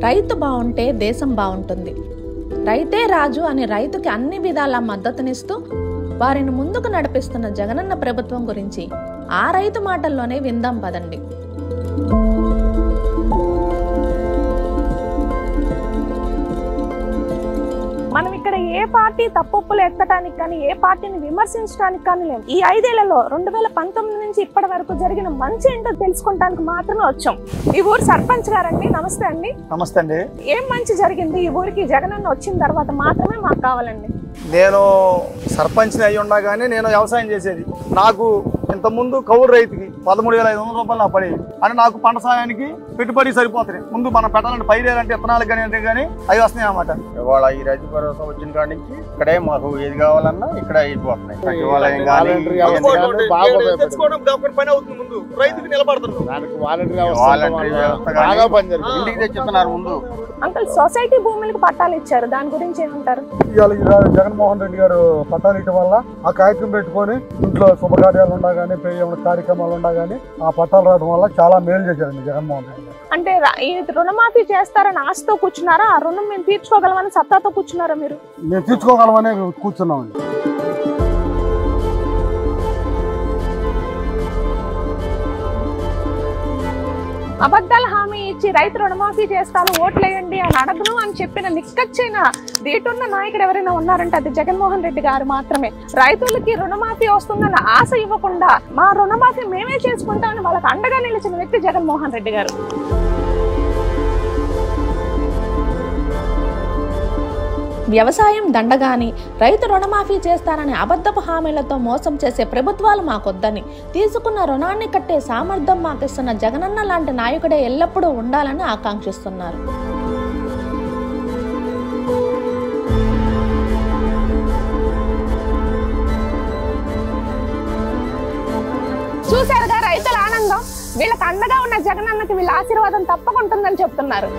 రైతు బాగుంటే దేశం బాగుంటుంది. రైతే రాజు అని రైతుకి అన్ని విధాల మద్దతునిస్తూ వారిని ముందుకు నడిపిస్తున్న జగనన్న ప్రభుత్వం గురించి ఆ రైతు మాటల్లోనే విందాం పదండి. మనం ఇక్కడ ఏ పార్టీ తప్పులు ఎత్తడానికి కానీ ఏ పార్టీని విమర్శించడానికి కానీ లేవు. ఈ 5 ఏళ్లలో 2019 నుంచి ఇప్పటి వరకు జరిగిన మంచి ఏంటో తెలుసుకోవడానికి మాత్రమే వచ్చాం. ఈ ఊరు సర్పంచ్ గారండి, నమస్తే అండి. నమస్తే అండి. ఏం మంచి జరిగింది ఈ ఊరికి జగనన్న వచ్చిన తర్వాత మాత్రమే మాకు కావాలండి. నేను సర్పంచ్ని అయ్యి ఉండగానే నేను వ్యవసాయం చేసేది. నాకు ఇంతకుముందు కౌలు రైతుకి 13,500 రూపాయలు నా పడేది. అని నాకు పంట సాయానికి పెట్టుబడి సరిపోతుంది. ముందు మనం పెట్టాలంటే పైరేలంటే విత్తనాలు కానీ అంటే కానీ అవి వస్తున్నాయి అన్నమాట. ఇవాళ ఈ రైతు భరోసా వచ్చిన కాడి నుంచి ఇక్కడే మాకు ఏది కావాలన్నా ఇక్కడే అయిపోతున్నాయి. ఇంటికి తెచ్చిస్తున్నారు ముందు. అంకుల్, సొసైటీ భూములకు పట్టాలు ఇచ్చారు, దాని గురించి ఏమంటారు? జగన్మోహన్ రెడ్డి గారు పట్టాలు ఇవ్వడం వల్ల ఆ కాగితం పెట్టుకొని ఇంట్లో శుభకార్యాలు ఉండగానే కార్యక్రమాలు ఉండగానే ఆ పట్టాలు రావడం వల్ల చాలా మేలు చేశారండి జగన్మోహన్ రెడ్డి గారు. అంటే ఈ రుణమాఫీ చేస్తారని ఆశతో కూర్చున్నారా? ఆ రుణం మేము తీర్చుకోగలమని సత్తాతో కూర్చున్నారా? మేము తీర్చుకోగలమనే కూర్చున్నామండి. అబద్ధాలు హామీ ఇచ్చి రైతు రుణమాఫీ చేస్తాను ఓట్లేయండి అని అడగను అని చెప్పిన నిక్కచ్చైన దీటున్న నాయకుడు ఎవరైనా ఉన్నారంటే అది జగన్మోహన్ రెడ్డి గారు మాత్రమే. రైతులకి రుణమాఫీ వస్తుందన్న ఆశ ఇవ్వకుండా మా రుణమాఫీ మేమే చేసుకుంటామని వాళ్ళకి అండగా నిలిచిన వ్యక్తి జగన్మోహన్ రెడ్డి గారు. వ్యవసాయం దండగాని రైతు రుణమాఫీ చేస్తారని అబద్ధపు హామీలతో మోసం చేసే ప్రభుత్వాలు మాకొద్దని, తీసుకున్న రుణాన్ని కట్టే సామర్థ్యం మాకిస్తున్న జగనన్న లాంటి నాయకుడే ఎల్లప్పుడూ ఉండాలని ఆకాంక్షిస్తున్నారు. చూశారుగా రైతుల ఆనందం. వీళ్ళకి అండగా ఉన్న జగనన్నకి వీళ్ళ ఆశీర్వాదం తప్పకుంటుందని చెప్తున్నారు.